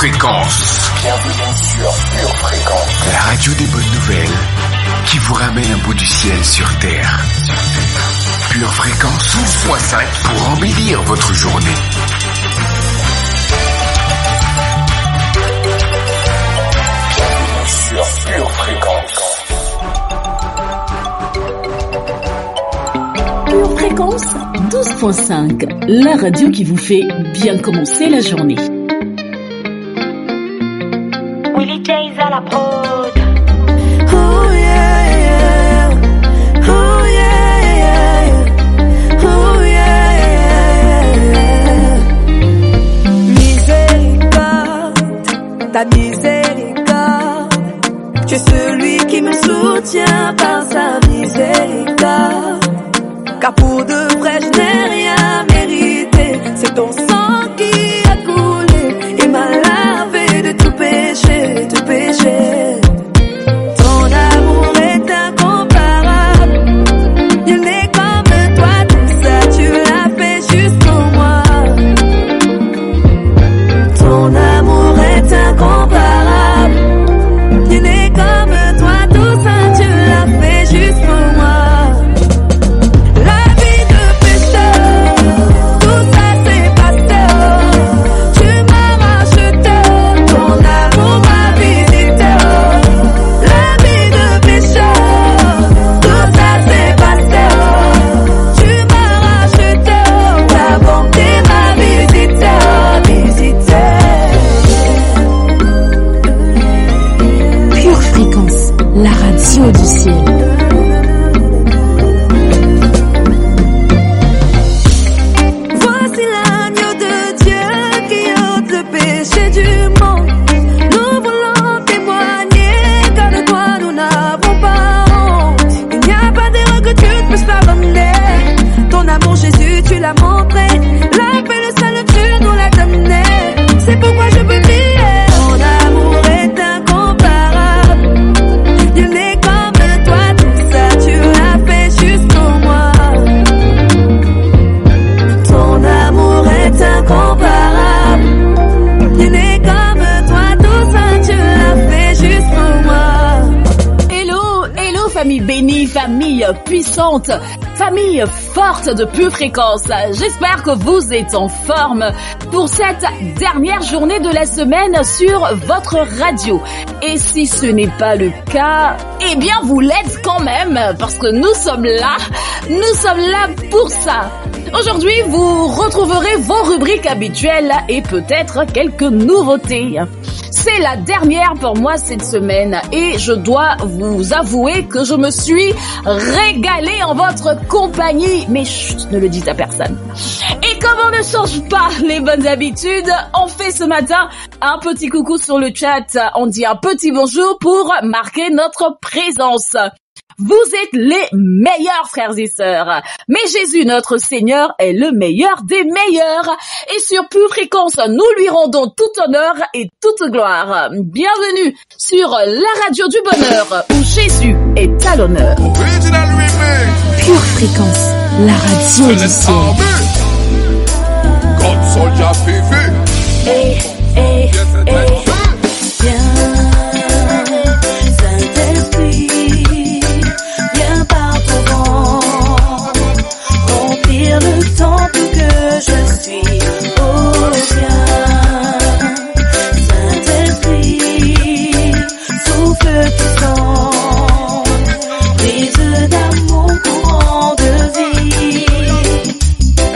Fréquence. Bienvenue sur Pure Fréquence. La radio des bonnes nouvelles qui vous ramène un bout du ciel sur Terre. Pure Fréquence 12.5 pour embellir votre journée. Bienvenue sur Pure Fréquence. Pure Fréquence 12.5, la radio qui vous fait bien commencer la journée. Willie J's à la prod. Oh yeah, yeah. Oh yeah, yeah. Oh yeah, yeah. Miséricorde, ta miséricorde. Tu es celui qui me soutient par sa miséricorde. Car pour de vrai je n'ai rien mérité. C'est ton sang qui a coulé et m'a lavé de tout péché, tout péché. Ton amour est incomparable. Il n'est comme toi, tout ça tu l'as fait juste pour moi. Ton amour est incomparable. Il n'est comme toi, tout ça tu l'as fait juste pour moi. La radio du ciel. Voici l'agneau de Dieu qui ôte le péché du monde. Nous voulons témoigner car de toi nous n'avons pas honte. Il n'y a pas d'erreur que tu ne puisses pardonner. Ton amour Jésus tu l'as montré. La paix le salut tu nous l'as donné. C'est pourquoi je peux dire ton amour est incomparable. Il n'est comme toi, tout ça tu l'as fait juste pour moi. Ton amour est incomparable. Il n'est comme toi, tout ça tu l'as fait juste pour moi. Hello, hello famille bénie, famille puissante, famille forte de Pure Fréquence. J'espère que vous êtes en forme pour cette dernière journée de la semaine sur votre radio. Et si ce n'est pas le cas, eh bien vous l'êtes quand même parce que nous sommes là pour ça. Aujourd'hui, vous retrouverez vos rubriques habituelles et peut-être quelques nouveautés. C'est la dernière pour moi cette semaine et je dois vous avouer que je me suis régalée en votre compagnie. Mais chut, ne le dites à personne. Et comme on ne change pas les bonnes habitudes, on fait ce matin un petit coucou sur le chat. On dit un petit bonjour pour marquer notre présence. Vous êtes les meilleurs frères et sœurs. Mais Jésus, notre Seigneur, est le meilleur des meilleurs. Et sur Pure Fréquence, nous lui rendons tout honneur et toute gloire. Bienvenue sur la radio du bonheur, où Jésus est à l'honneur. Pure Fréquence, la radio du ciel. God Soldier Fifi. Hey, hey, hey. Le temple que je suis, oh viens, Saint-Esprit, souffle puissant, brise d'amour, courant de vie.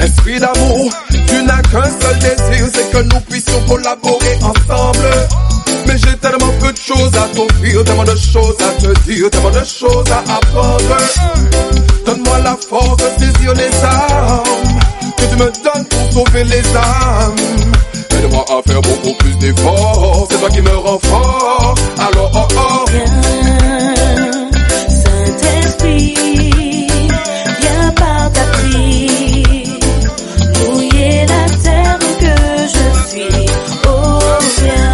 Esprit d'amour, tu n'as qu'un seul désir, c'est que nous puissions collaborer ensemble. Mais j'ai tellement peu de choses à t'offrir, tellement de choses à te dire, tellement de choses à apprendre. Donne-moi la force de saisir les armes que tu me donnes pour sauver les âmes. Aide-moi à faire beaucoup plus d'efforts, c'est toi qui me rends fort. Alors oh oh. Viens, Saint-Esprit, viens par ta prise, mouiller la terre que je suis. Oh viens,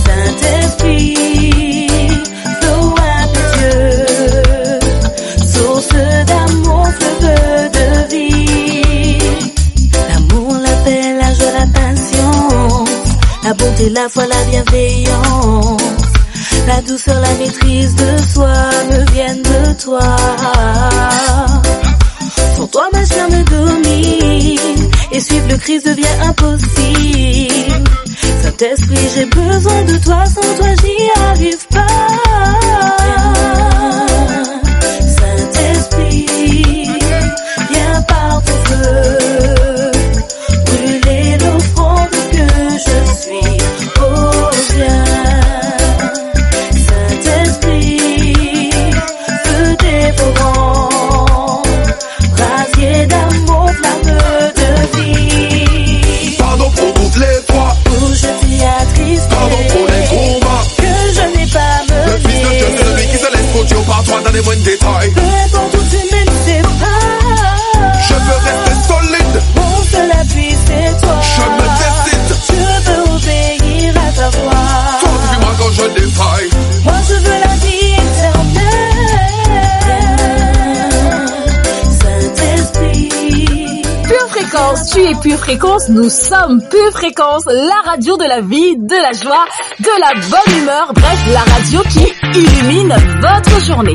Saint-Esprit, flot impétueux, source d'amour, fleuve de vie. L'amour, la paix, la joie, la patience, La bonté, la foi, la bienveillance, la douceur, la maîtrise de soi me viennent de toi. Sans toi ma chair me domine et suivre le Christ devient impossible. Saint-Esprit, j'ai besoin de toi, sans toi j'y arrive pas. Saint-Esprit, viens par ton feu, brûler l'offrande que je suis. Oh viens, Saint-Esprit, feu dévorant, brasier d'amour, flamme de vie. Pardon pour toutes les fois où je t'ai attristé, pardon pour les combats que je n'ai pas mené. Le fils de Dieu, c'est celui qui se laisse conduire par toi dans les moindres détails. Peu importe où tu mènes tes pas, Je veux rester solide, mon seul appui c'est toi. je me décide. Je veux obéir à ta voix. Conduis-moi quand je défaille. Moi je veux la vie éternelle. Saint-Esprit, Pure Fréquence, tu es Pure Fréquence, nous sommes Pure Fréquence, la radio de la vie, de la joie, de la bonne humeur, bref, la radio qui illumine votre journée.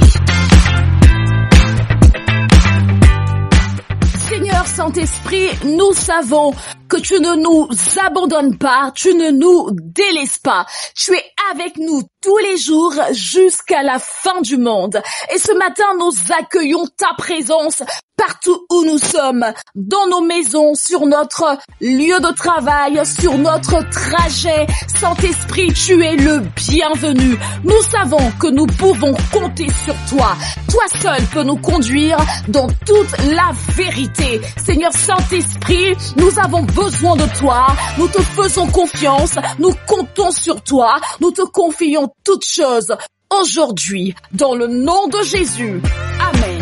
Seigneur Saint-Esprit, nous savons que tu ne nous abandonnes pas, tu ne nous délaisses pas. Tu es avec nous tous les jours jusqu'à la fin du monde. Et ce matin, nous accueillons ta présence partout où nous sommes, dans nos maisons, sur notre lieu de travail, sur notre trajet. Saint-Esprit, tu es le bienvenu. Nous savons que nous pouvons compter sur toi. Toi seul peux nous conduire dans toute la vérité. Seigneur Saint-Esprit, nous avons besoin de toi. Nous te faisons confiance. Nous comptons sur toi. Nous te confions toutes choses aujourd'hui, dans le nom de Jésus. Amen.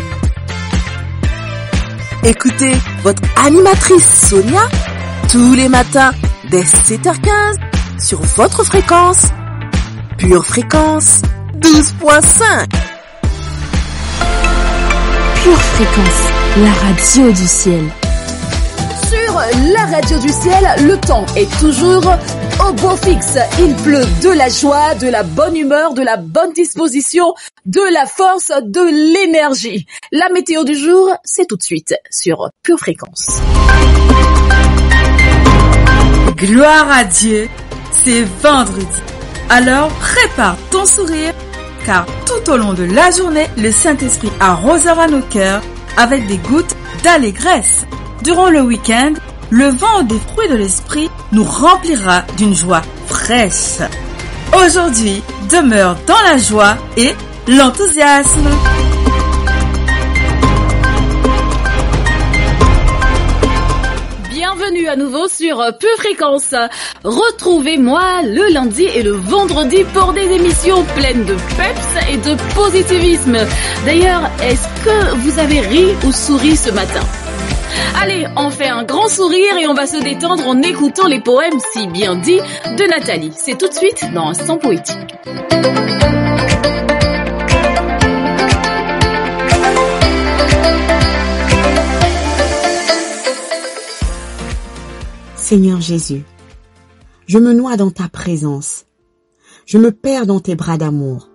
Écoutez votre animatrice Sonia tous les matins dès 7h15 sur votre fréquence. Pure Fréquence 12.5. Pure Fréquence, la radio du ciel. Sur la radio du ciel, le temps est toujours au beau fixe. Il pleut de la joie, de la bonne humeur, de la bonne disposition, de la force, de l'énergie. La météo du jour, c'est tout de suite sur Pure Fréquence. Gloire à Dieu, c'est vendredi. Alors prépare ton sourire, car tout au long de la journée, le Saint-Esprit arrosera nos cœurs avec des gouttes d'allégresse. Durant le week-end, le vent des fruits de l'esprit nous remplira d'une joie fraîche. Aujourd'hui, demeure dans la joie et l'enthousiasme. Bienvenue à nouveau sur Pure Fréquence. Retrouvez-moi le lundi et le vendredi pour des émissions pleines de peps et de positivisme. D'ailleurs, est-ce que vous avez ri ou souri ce matin ? Allez, on fait un grand sourire et on va se détendre en écoutant les poèmes si bien dits de Nathalie. C'est tout de suite dans Instant Poétique. Seigneur Jésus, je me noie dans ta présence. Je me perds dans tes bras d'amour.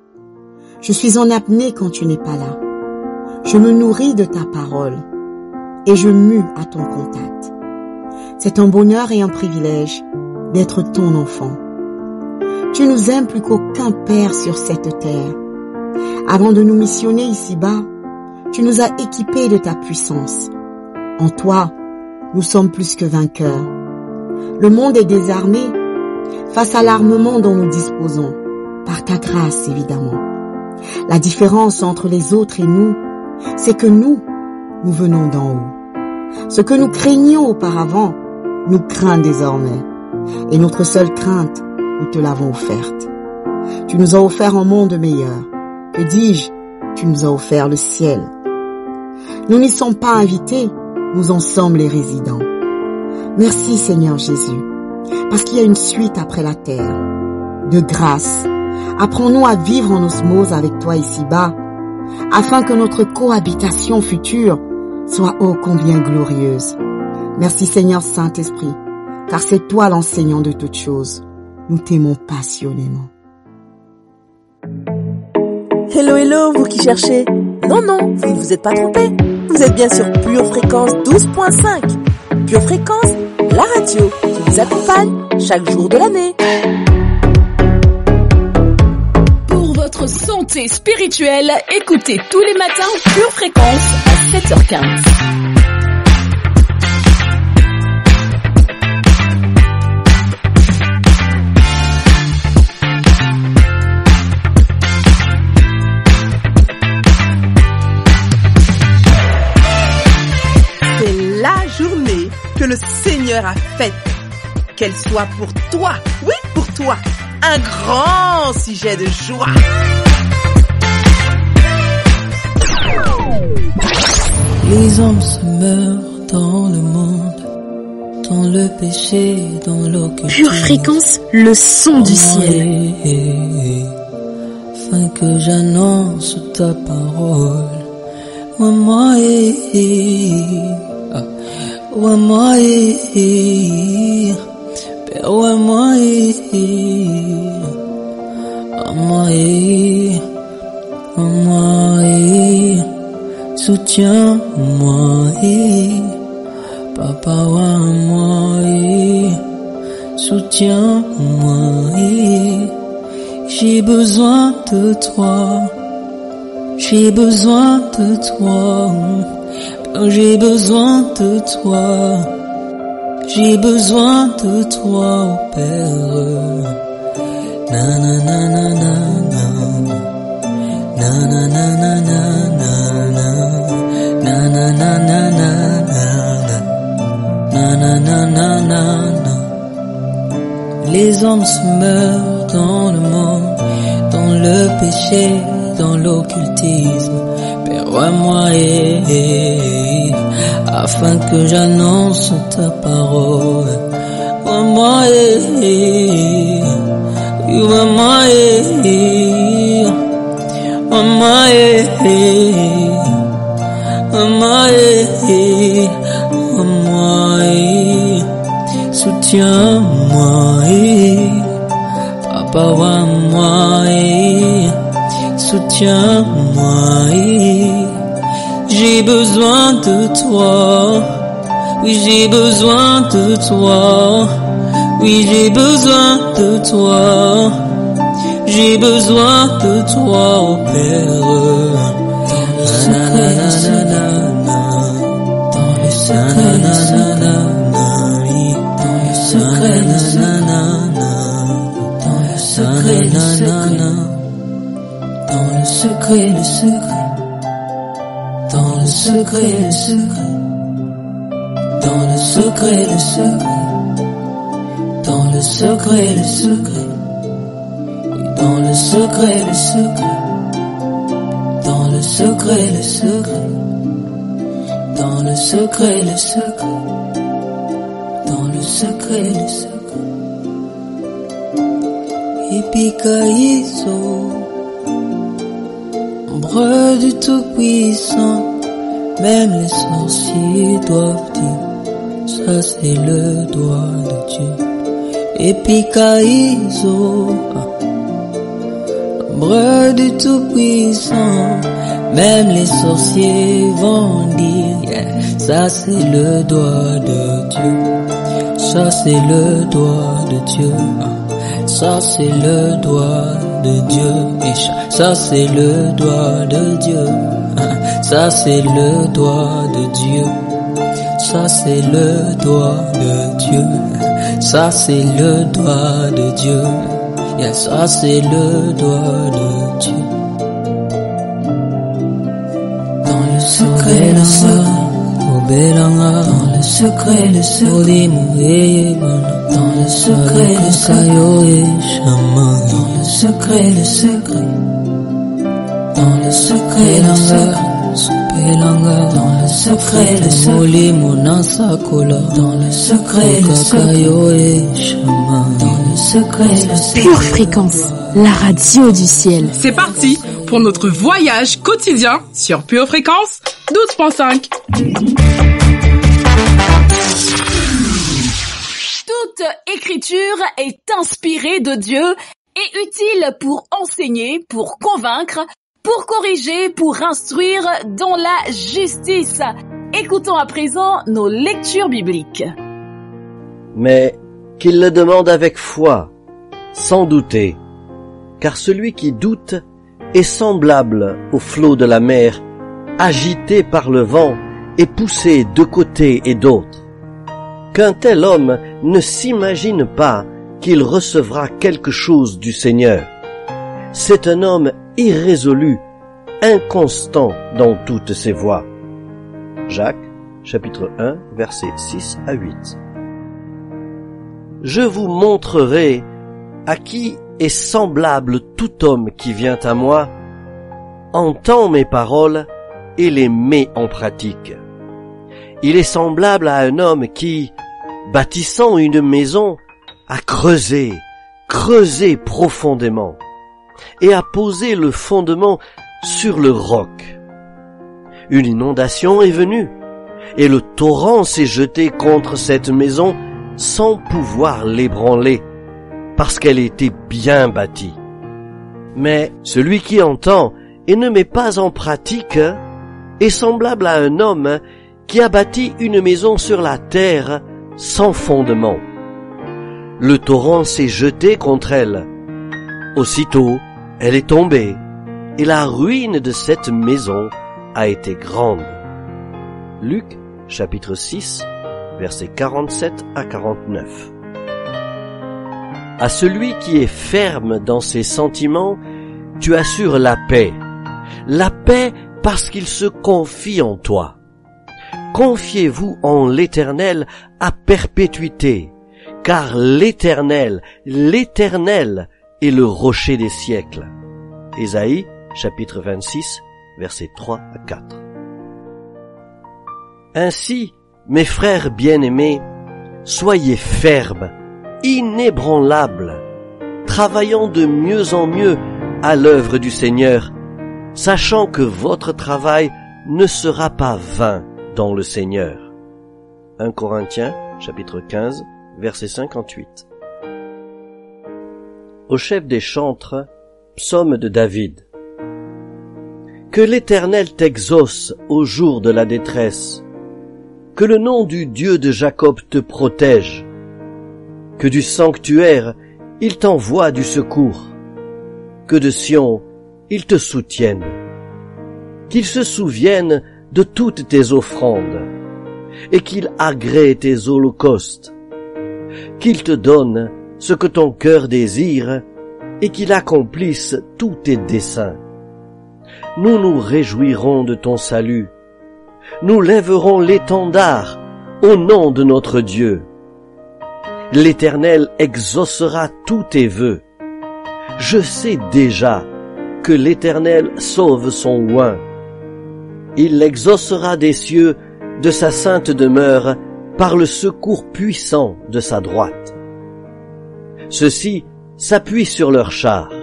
Je suis en apnée quand tu n'es pas là. Je me nourris de ta parole et je mue à ton contact. C'est un bonheur et un privilège d'être ton enfant. Tu nous aimes plus qu'aucun père sur cette terre. Avant de nous missionner ici-bas, tu nous as équipés de ta puissance. En toi, nous sommes plus que vainqueurs. Le monde est désarmé face à l'armement dont nous disposons, par ta grâce évidemment. La différence entre les autres et nous, c'est que nous venons d'en haut. Ce que nous craignions auparavant, nous crains désormais. Et notre seule crainte, nous te l'avons offerte. Tu nous as offert un monde meilleur. Que dis-je? Tu nous as offert le ciel. Nous n'y sommes pas invités, nous en sommes les résidents. Merci Seigneur Jésus, parce qu'il y a une suite après la terre. De grâce, apprends-nous à vivre en osmose avec toi ici-bas, afin que notre cohabitation future soit ô combien glorieuse. Merci Seigneur Saint-Esprit, car c'est toi l'enseignant de toutes choses. nous t'aimons passionnément. Hello, hello, vous qui cherchez. Non, vous ne vous êtes pas trompé. Vous êtes bien sur Pure Fréquence 12.5. Pure Fréquence, la radio qui vous accompagne chaque jour de l'année. Pour votre santé spirituelle, écoutez tous les matins Pure Fréquence à 7h15. Journée que le Seigneur a faite, qu'elle soit pour toi, oui pour toi, un grand sujet de joie. Les hommes se meurent dans le monde, dans le péché, dans l'occultisme. Pure Fréquence, le son du ciel. Afin que j'annonce ta parole. Soutiens-moi, papa, soutiens-moi, j'ai besoin de toi, j'ai besoin de toi, j'ai besoin de toi, j'ai besoin de toi, oh Père. Na na na na na na, na na na na na na, na na na na na na, na na na na na. Les hommes se meurent dans le monde, dans le péché, dans l'occultisme. Père-moi, afin que j'annonce ta parole. Moi, soutiens-moi, papa, moi, soutiens-moi, j'ai besoin de toi, oui j'ai besoin de toi, oui j'ai besoin de toi, j'ai besoin de toi, oh Père. Dans le secret, le secret, dans le secret, le secret, dans le secret, le secret, dans le secret, le secret, dans le secret, le secret, dans le secret, le secret, dans le secret, le secret, dans le secret, le secret, dans le secret, le secret, dans le secret, le secret. Epikaïso, ombre du Tout-Puissant, même les sorciers doivent dire, ça c'est le doigt de Dieu. Epikaïso, ombre du Tout-Puissant, même les sorciers vont dire, yeah, ça c'est le doigt de Dieu, ça c'est le doigt de Dieu, ça c'est le doigt de Dieu, ça c'est le doigt de Dieu, ça c'est le doigt de Dieu, ça c'est le doigt de Dieu, ça c'est le doigt de Dieu, yeah, ça c'est le doigt de Dieu. Dans le secret, le secret, dans le secret, le secret, dans le secret, le secret, dans le secret, le secret, dans le secret, le secret, dans le secret, le secret, dans le secret, le secret, Pure Fréquence, la radio du ciel. C'est parti pour notre voyage quotidien sur Pure Fréquence 12.5. Toute Toute écriture est inspirée de Dieu et utile pour enseigner, pour convaincre, pour corriger, pour instruire dans la justice. Écoutons à présent nos lectures bibliques. Mais qu'il le demande avec foi, sans douter, car celui qui doute est semblable au flot de la mer, agité par le vent et poussé de côté et d'autre. Qu'un tel homme ne s'imagine pas qu'il recevra quelque chose du Seigneur. C'est un homme irrésolu, inconstant dans toutes ses voies. Jacques, chapitre 1, versets 6 à 8. Je vous montrerai à qui est semblable tout homme qui vient à moi, entend mes paroles et les met en pratique. Il est semblable à un homme qui, bâtissant une maison, a creusé profondément et a posé le fondement sur le roc. Une inondation est venue et le torrent s'est jeté contre cette maison sans pouvoir l'ébranler parce qu'elle était bien bâtie. Mais celui qui entend et ne met pas en pratique est semblable à un homme qui a bâti une maison sur la terre sans fondement. Le torrent s'est jeté contre elle. Aussitôt, elle est tombée, et la ruine de cette maison a été grande. Luc, chapitre 6, versets 47 à 49. À celui qui est ferme dans ses sentiments, tu assures la paix. La paix parce qu'il se confie en toi. Confiez-vous en l'Éternel à perpétuité, car l'Éternel est le rocher des siècles. Ésaïe, chapitre 26, versets 3 à 4. Ainsi, mes frères bien-aimés, soyez fermes, inébranlables, travaillant de mieux en mieux à l'œuvre du Seigneur, sachant que votre travail ne sera pas vain dans le Seigneur. 1 Corinthiens, chapitre 15, verset 58. Au chef des chantres, psaume de David. Que l'Éternel t'exauce au jour de la détresse, que le nom du Dieu de Jacob te protège, que du sanctuaire il t'envoie du secours, que de Sion il te soutienne, qu'il se souvienne de toutes tes offrandes, et qu'il agrée tes holocaustes, qu'il te donne ce que ton cœur désire, et qu'il accomplisse tous tes desseins. Nous nous réjouirons de ton salut, nous lèverons l'étendard au nom de notre Dieu. L'Éternel exaucera tous tes vœux. Je sais déjà que l'Éternel sauve son oint. Il l'exaucera des cieux de sa sainte demeure par le secours puissant de sa droite. Ceux-ci s'appuient sur leurs chars,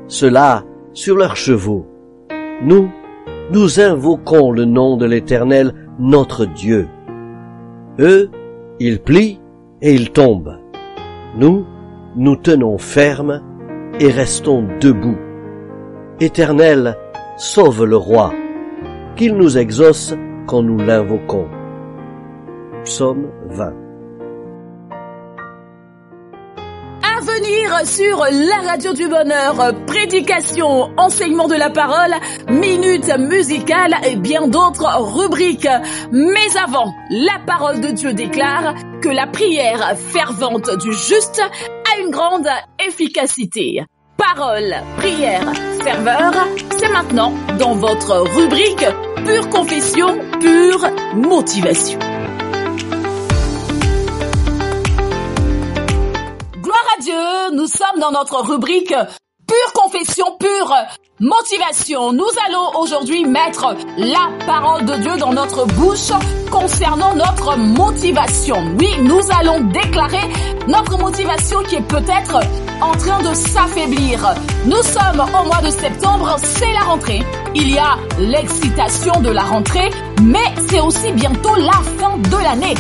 ceux-là sur leurs chevaux. Nous invoquons le nom de l'Éternel, notre Dieu. Eux, ils plient et ils tombent. Nous tenons ferme et restons debout. Éternel, sauve le roi, qu'il nous exauce quand nous l'invoquons. Psaume 20. À venir sur la radio du bonheur, prédication, enseignement de la parole, minutes musicales et bien d'autres rubriques. Mais avant, la parole de Dieu déclare que la prière fervente du juste a une grande efficacité. Parole, prière, ferveur, c'est maintenant dans votre rubrique Pure Confession, Pure Motivation. Gloire à Dieu, nous sommes dans notre rubrique Pure Confession, Pure Motivation. Nous allons aujourd'hui mettre la parole de Dieu dans notre bouche concernant notre motivation. Oui, nous allons déclarer notre motivation qui est peut-être en train de s'affaiblir. Nous sommes au mois de septembre, c'est la rentrée. Il y a l'excitation de la rentrée, mais c'est aussi bientôt la fin de l'année.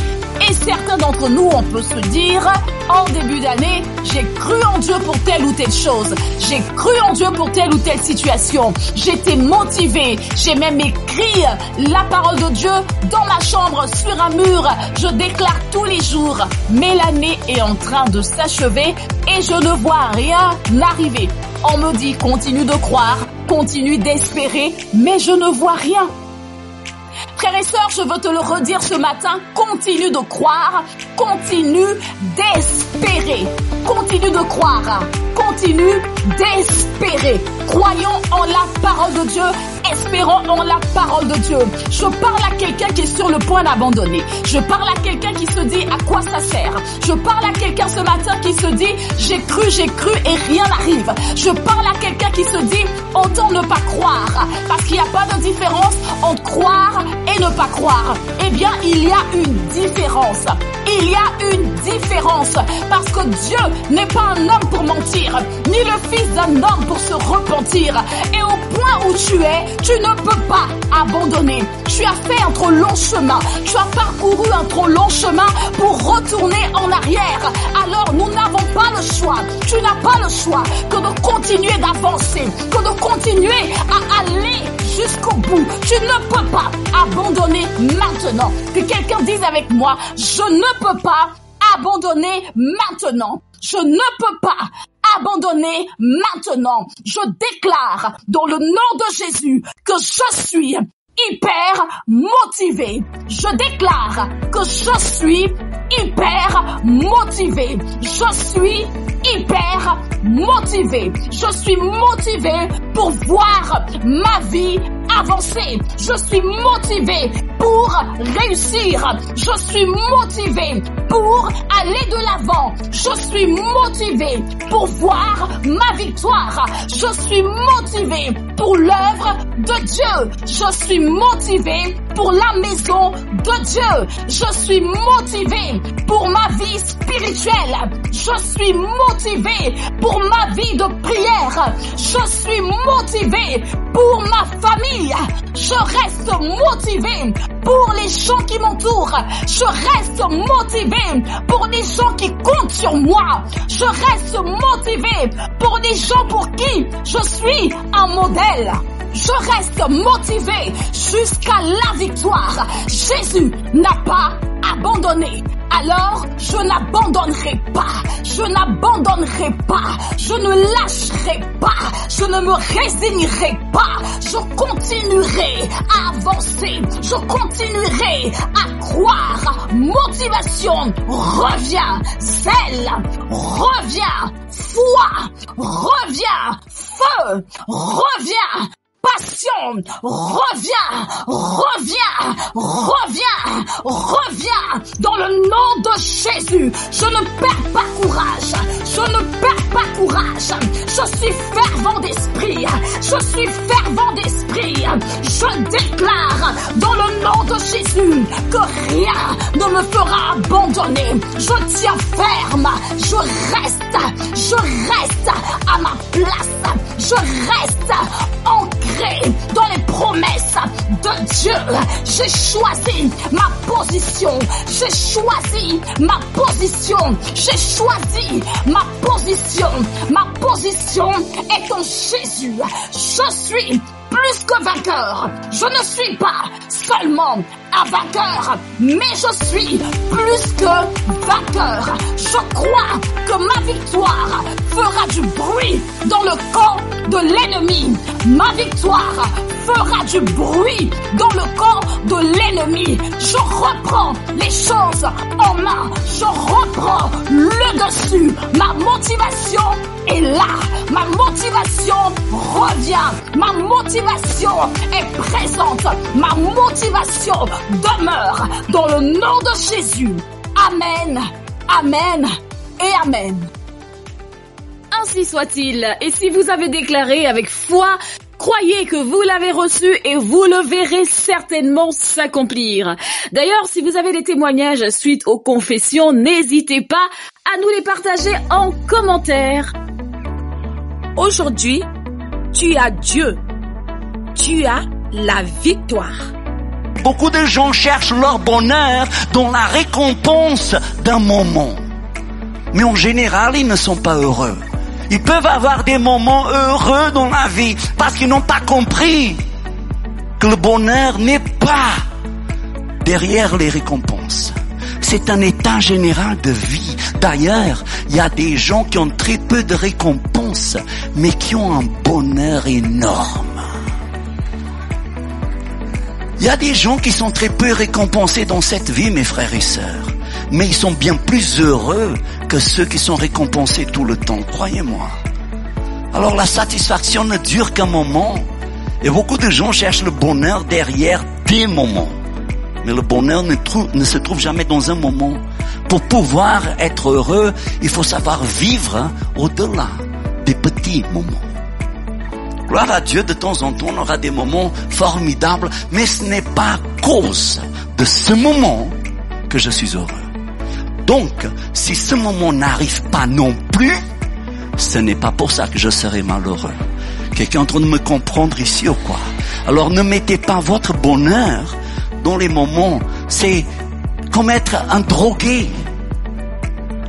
Et certains d'entre nous, on peut se dire, en début d'année, j'ai cru en Dieu pour telle ou telle chose. J'ai cru en Dieu pour telle ou telle situation. J'étais motivé. J'ai même écrit la parole de Dieu dans ma chambre, sur un mur. Je déclare tous les jours. Mais l'année est en train de s'achever et je ne vois rien arriver. On me dit, continue de croire, continue d'espérer, mais je ne vois rien. Frères et sœurs, je veux te le redire ce matin, continue de croire, continue d'espérer, continue de croire, continue d'espérer. Croyons en la parole de Dieu, espérons en la parole de Dieu. Je parle à quelqu'un qui est sur le point d'abandonner. Je parle à quelqu'un qui se dit à quoi ça sert. Je parle à quelqu'un ce matin qui se dit j'ai cru et rien n'arrive. Je parle à quelqu'un qui se dit autant ne pas croire parce qu'il n'y a pas de différence entre croire et ne pas croire. Eh bien, il y a une différence. Il y a une différence parce que Dieu n'est pas un homme pour mentir, ni le fils d'un homme pour se repentir. Et au point où tu es, tu ne peux pas abandonner. Tu as fait un trop long chemin. Tu as parcouru un trop long chemin pour retourner en arrière. Alors, nous n'avons pas le choix. Tu n'as pas le choix que de continuer d'avancer, que de continuer à aller jusqu'au bout. Tu ne peux pas abandonner maintenant. Que quelqu'un dise avec moi, je ne peux pas abandonner maintenant. Je ne peux pas abandonner maintenant. Je déclare dans le nom de Jésus que je suis hyper motivé. Je déclare que je suis hyper motivé. Je suis hyper motivé. Je suis motivé pour voir ma vie avancer. Je suis motivé pour réussir. Je suis motivé pour aller de l'avant. Je suis motivé pour voir ma victoire. Je suis motivé pour l'œuvre de Dieu. Je suis motivé pour la maison de Dieu. Je suis motivé pour ma vie spirituelle. Je suis motivé pour ma vie de prière. Je suis motivé pour ma famille. Je reste motivé pour les gens qui m'entourent. Je reste motivé pour les gens qui comptent sur moi. Je reste motivé pour des gens pour qui je suis un modèle. Je reste motivé jusqu'à la victoire. Jésus n'a pas abandonné. Alors, je n'abandonnerai pas. Je n'abandonnerai pas. Je ne lâcherai pas. Je ne me résignerai pas. Je continuerai à avancer. Je continuerai à croire. Motivation, reviens. Zèle, reviens. Foi, reviens. Feu, reviens. Passion, reviens, reviens, reviens, reviens dans le nom de Jésus. Je ne perds pas courage, je ne perds pas courage. Je suis fervent d'esprit, je suis fervent d'esprit. Je déclare dans le nom de Jésus que rien ne me fera abandonner. Je tiens ferme, je reste à ma place, je reste ancré dans les promesses de Dieu. J'ai choisi ma position. J'ai choisi ma position. J'ai choisi ma position. Ma position est en Jésus. Je suis plus que vainqueur. Je ne suis pas seulement un vainqueur, mais je suis plus que vainqueur. Je crois que ma victoire fera du bruit dans le camp de l'ennemi. Ma victoire fera du bruit dans le camp de l'ennemi. Je reprends les choses en main. Je reprends le dessus. Ma motivation est là. Ma motivation revient. Ma motivation est présente. Ma motivation demeure dans le nom de Jésus. Amen, amen et amen. Ainsi soit-il. Et si vous avez déclaré avec foi, croyez que vous l'avez reçu et vous le verrez certainement s'accomplir. D'ailleurs, si vous avez des témoignages suite aux confessions, n'hésitez pas à nous les partager en commentaire. Aujourd'hui, tu as Dieu. Tu as la victoire. beaucoup de gens cherchent leur bonheur dans la récompense d'un moment. Mais en général, ils ne sont pas heureux. Ils peuvent avoir des moments heureux dans la vie parce qu'ils n'ont pas compris que le bonheur n'est pas derrière les récompenses. C'est un état général de vie. D'ailleurs, il y a des gens qui ont très peu de récompenses, mais qui ont un bonheur énorme. Il y a des gens qui sont très peu récompensés dans cette vie, mes frères et sœurs. Mais ils sont bien plus heureux que ceux qui sont récompensés tout le temps, croyez-moi. Alors la satisfaction ne dure qu'un moment. Et beaucoup de gens cherchent le bonheur derrière des moments. Mais le bonheur ne se trouve jamais dans un moment. Pour pouvoir être heureux, il faut savoir vivre au-delà des petits moments. Gloire à Dieu, de temps en temps, on aura des moments formidables, mais ce n'est pas à cause de ce moment que je suis heureux. Donc, si ce moment n'arrive pas non plus, ce n'est pas pour ça que je serai malheureux. Quelqu'un est en train de me comprendre ici ou quoi? Alors ne mettez pas votre bonheur dans les moments. C'est comme être un drogué.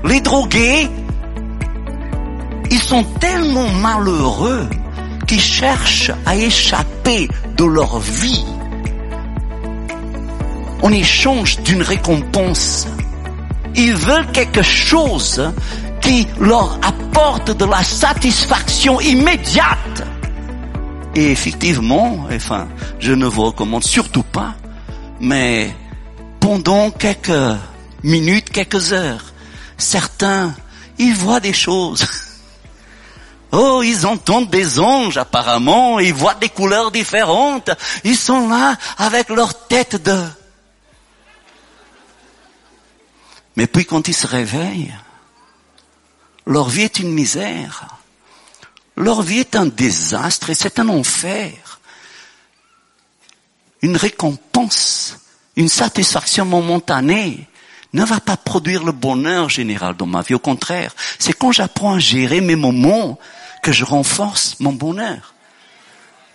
Les drogués, ils sont tellement malheureux qu'ils cherchent à échapper de leur vie en échange d'une récompense. Ils veulent quelque chose qui leur apporte de la satisfaction immédiate. Et effectivement, je ne vous recommande surtout pas, mais pendant quelques minutes, quelques heures, certains, ils voient des choses. Oh, ils entendent des anges apparemment, ils voient des couleurs différentes. Ils sont là avec leur tête de... Mais puis quand ils se réveillent, leur vie est une misère. Leur vie est un désastre et c'est un enfer. Une récompense, une satisfaction momentanée ne va pas produire le bonheur général dans ma vie. Au contraire, c'est quand j'apprends à gérer mes moments que je renforce mon bonheur.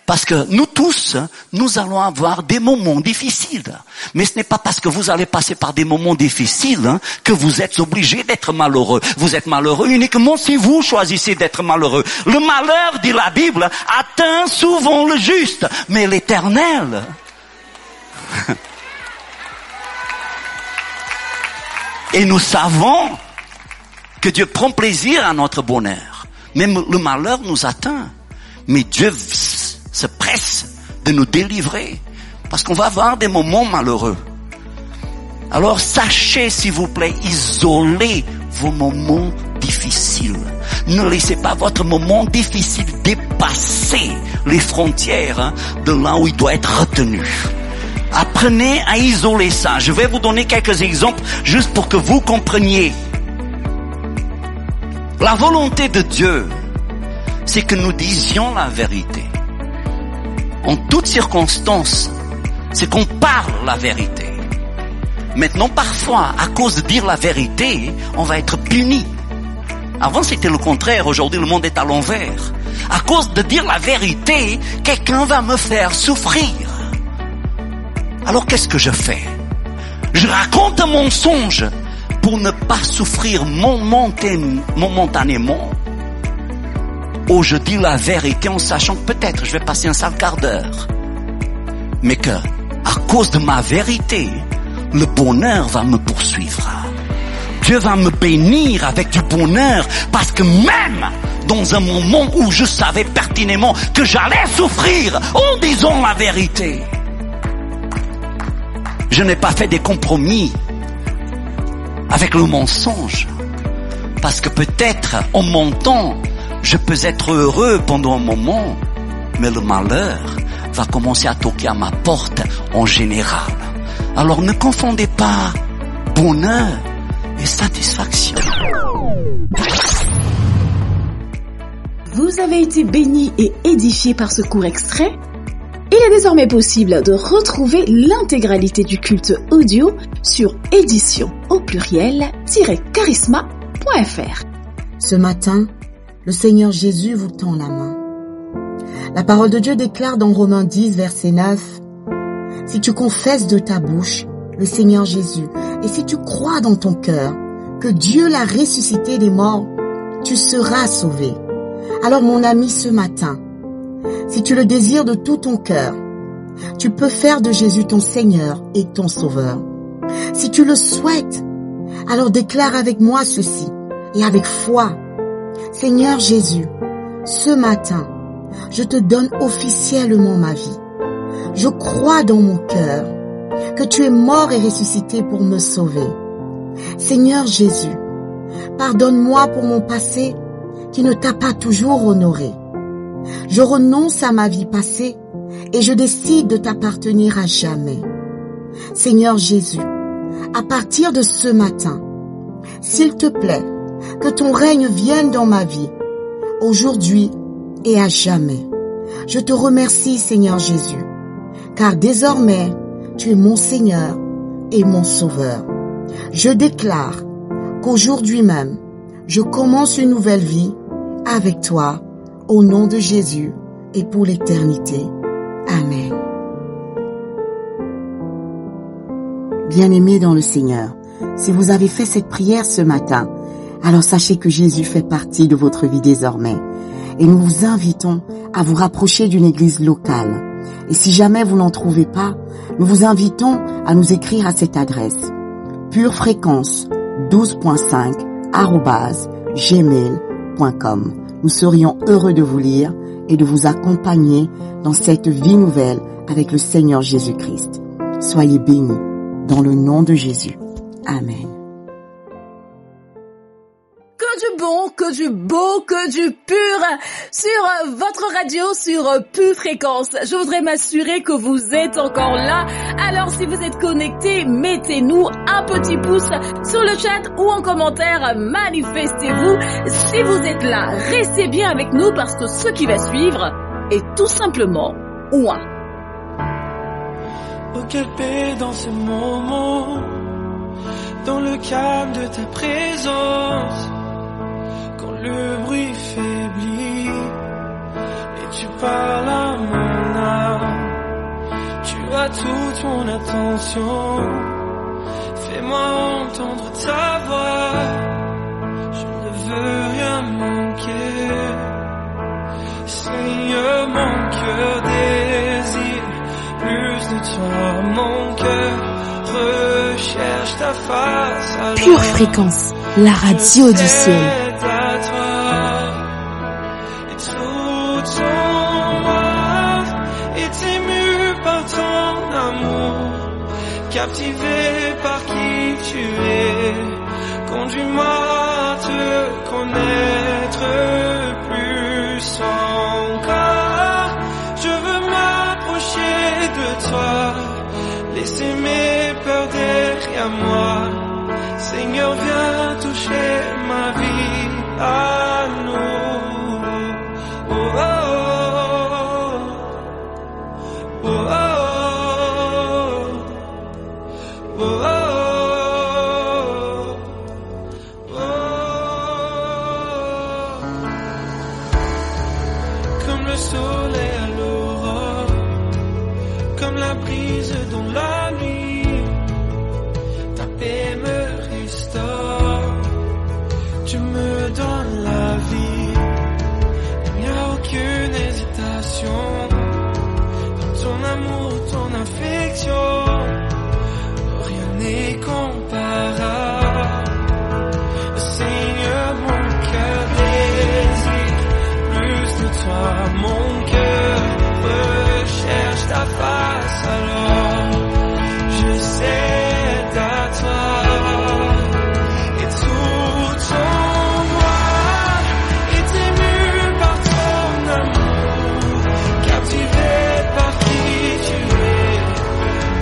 Parce que nous tous, nous allons avoir des moments difficiles. Mais ce n'est pas parce que vous allez passer par des moments difficiles que vous êtes obligés d'être malheureux. Vous êtes malheureux uniquement si vous choisissez d'être malheureux. Le malheur, dit la Bible, atteint souvent le juste, mais l'Éternel... Et nous savons que Dieu prend plaisir à notre bonheur. Même le malheur nous atteint. Mais Dieu se presse de nous délivrer. Parce qu'on va avoir des moments malheureux. Alors sachez, s'il vous plaît, isoler vos moments difficiles. Ne laissez pas votre moment difficile dépasser les frontières de là où il doit être retenu. Apprenez à isoler ça. Je vais vous donner quelques exemples juste pour que vous compreniez. La volonté de Dieu, c'est que nous disions la vérité. En toutes circonstances, c'est qu'on parle la vérité. Maintenant, parfois, à cause de dire la vérité, on va être puni. Avant, c'était le contraire. Aujourd'hui, le monde est à l'envers. À cause de dire la vérité, quelqu'un va me faire souffrir. Alors, qu'est-ce que je fais? Je raconte un mensonge pour ne pas souffrir momentanément. Ou je dis la vérité en sachant que peut-être je vais passer un sale quart d'heure. Mais que, à cause de ma vérité, le bonheur va me poursuivre. Dieu va me bénir avec du bonheur parce que même dans un moment où je savais pertinemment que j'allais souffrir en disant la vérité, je n'ai pas fait des compromis avec le mensonge. Parce que peut-être en mentant, je peux être heureux pendant un moment, mais le malheur va commencer à toquer à ma porte en général. Alors ne confondez pas bonheur et satisfaction. Vous avez été béni et édifié par ce court extrait? Il est désormais possible de retrouver l'intégralité du culte audio sur édition au pluriel-charisma.fr. Ce matin, le Seigneur Jésus vous tend la main. La parole de Dieu déclare dans Romains 10, verset 9, « si tu confesses de ta bouche le Seigneur Jésus, et si tu crois dans ton cœur que Dieu l'a ressuscité des morts, tu seras sauvé. Alors mon ami, ce matin, si tu le désires de tout ton cœur, tu peux faire de Jésus ton Seigneur et ton Sauveur. Si tu le souhaites, alors déclare avec moi ceci, et avec foi. Seigneur Jésus, ce matin, je te donne officiellement ma vie. Je crois dans mon cœur que tu es mort et ressuscité pour me sauver. Seigneur Jésus, pardonne-moi pour mon passé qui ne t'a pas toujours honoré. Je renonce à ma vie passée et je décide de t'appartenir à jamais. Seigneur Jésus, à partir de ce matin, s'il te plaît, que ton règne vienne dans ma vie, aujourd'hui et à jamais. Je te remercie, Seigneur Jésus, car désormais, tu es mon Seigneur et mon Sauveur. Je déclare qu'aujourd'hui même, je commence une nouvelle vie avec toi, au nom de Jésus et pour l'éternité. Amen. Bien-aimés dans le Seigneur, si vous avez fait cette prière ce matin, alors sachez que Jésus fait partie de votre vie désormais. Et nous vous invitons à vous rapprocher d'une église locale. Et si jamais vous n'en trouvez pas, nous vous invitons à nous écrire à cette adresse purefréquence12.5@gmail.com. Nous serions heureux de vous lire et de vous accompagner dans cette vie nouvelle avec le Seigneur Jésus-Christ. Soyez bénis dans le nom de Jésus. Amen. Que du bon, que du beau, que du pur sur votre radio, sur Pure Fréquence. Je voudrais m'assurer que vous êtes encore là. Alors si vous êtes connectés, mettez-nous un petit pouce sur le chat ou en commentaire, manifestez-vous. Si vous êtes là, restez bien avec nous parce que ce qui va suivre est tout simplement ouin. Oh, quelle paix dans ce moment, dans le calme de ta présence. Le bruit faiblit et tu parles à mon âme. Tu as toute mon attention. Fais-moi entendre ta voix. Je ne veux rien manquer. Seigneur, mon cœur désire plus de toi. Mon cœur recherche ta face. Alors Pure Fréquence, la radio du ciel. Captivé par qui tu es, conduis-moi à te connaître plus encore. Je veux m'approcher de toi, laisser mes peurs derrière moi. Seigneur, viens toucher ma vie à nous. Oh, oh, oh, oh, oh. Rien n'est comparable. Seigneur, mon cœur désire plus de toi. Mon cœur recherche ta face. Alors je cède à toi et tout en moi est ému par ton amour, captivé par qui tu es.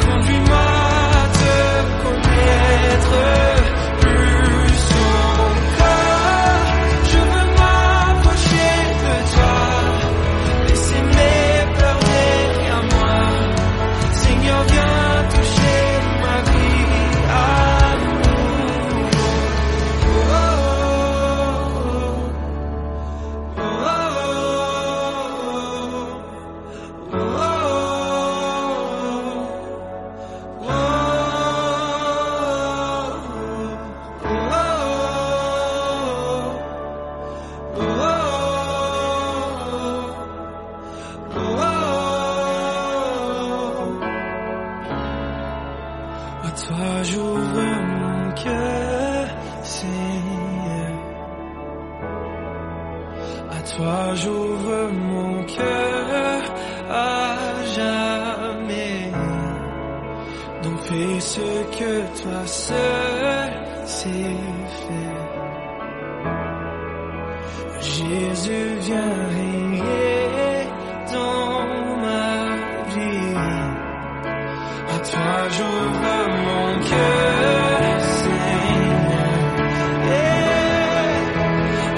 Conduis-moi à te connaître plus encore. Je veux m'approcher de toi, toi j'ouvre mon cœur à jamais. Donc fais ce que toi seul sais faire. Jésus, viens régner dans ma vie. À toi j'ouvre mon cœur, Seigneur.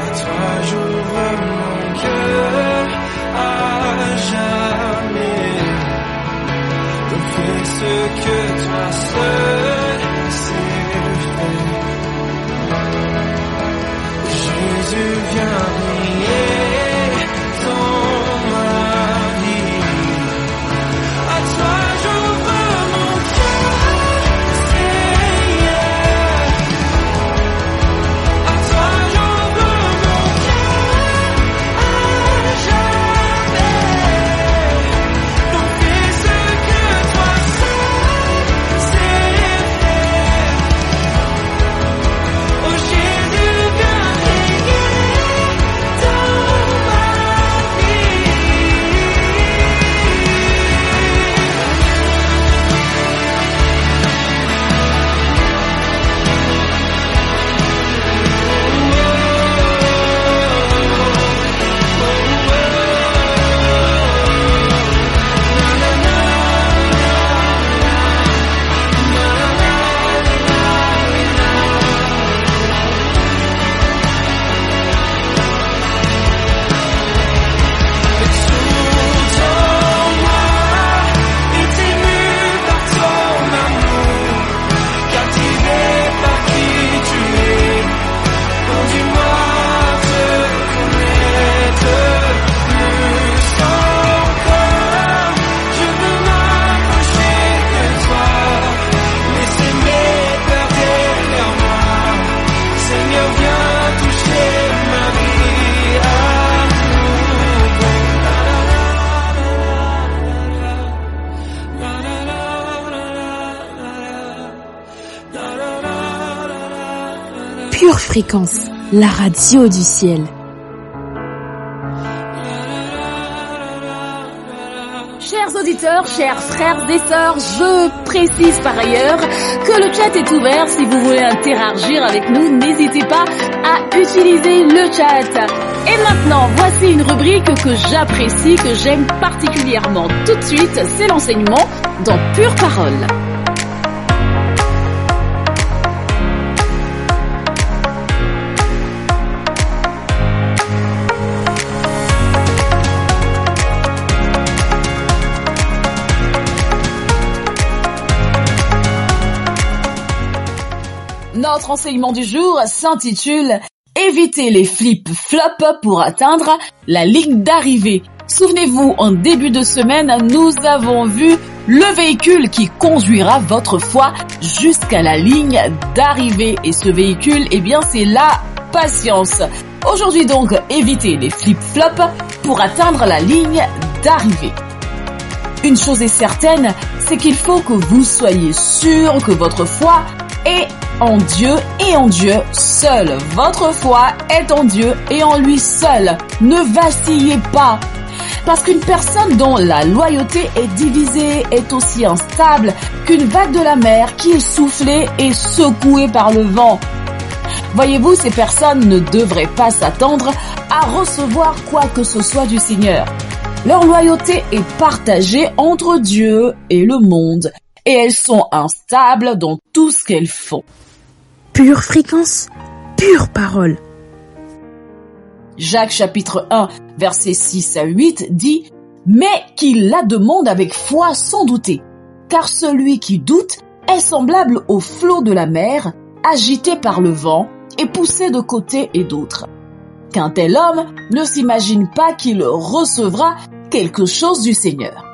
À toi j'ouvre mon cœur à jamais. Donc fais ce que toi seul sais faire. Jésus, viens régner dans ma vie. À toi j'ouvre mon cœur, Seigneur. À toi j'ouvre mon cœur à jamais. Donc fais ce que toi seul sais faire. Oh Jésus, viens régner dans ma vie. Pure Fréquence, la radio du ciel. Chers auditeurs, chers frères et sœurs, je précise par ailleurs que le chat est ouvert. Si vous voulez interagir avec nous, n'hésitez pas à utiliser le chat. Et maintenant, voici une rubrique que j'apprécie, que j'aime particulièrement. Tout de suite, c'est l'enseignement dans Pure Parole. Notre enseignement du jour s'intitule « Éviter les flip-flops pour atteindre la ligne d'arrivée ». Souvenez-vous, en début de semaine, nous avons vu le véhicule qui conduira votre foi jusqu'à la ligne d'arrivée. Et ce véhicule, eh bien, c'est la patience. Aujourd'hui donc, évitez les flip-flops pour atteindre la ligne d'arrivée. Une chose est certaine, c'est qu'il faut que vous soyez sûr que votre foi est en Dieu et en Dieu seul. Votre foi est en Dieu et en lui seul. Ne vacillez pas. Parce qu'une personne dont la loyauté est divisée est aussi instable qu'une vague de la mer qui est soufflée et secouée par le vent. Voyez-vous, ces personnes ne devraient pas s'attendre à recevoir quoi que ce soit du Seigneur. Leur loyauté est partagée entre Dieu et le monde. Et elles sont instables dans tout ce qu'elles font. Pure Fréquence, pure parole. Jacques chapitre 1, versets 6 à 8 dit « Mais qu'il la demande avec foi sans douter, car celui qui doute est semblable au flot de la mer, agité par le vent et poussé de côté et d'autre. Qu'un tel homme ne s'imagine pas qu'il recevra quelque chose du Seigneur.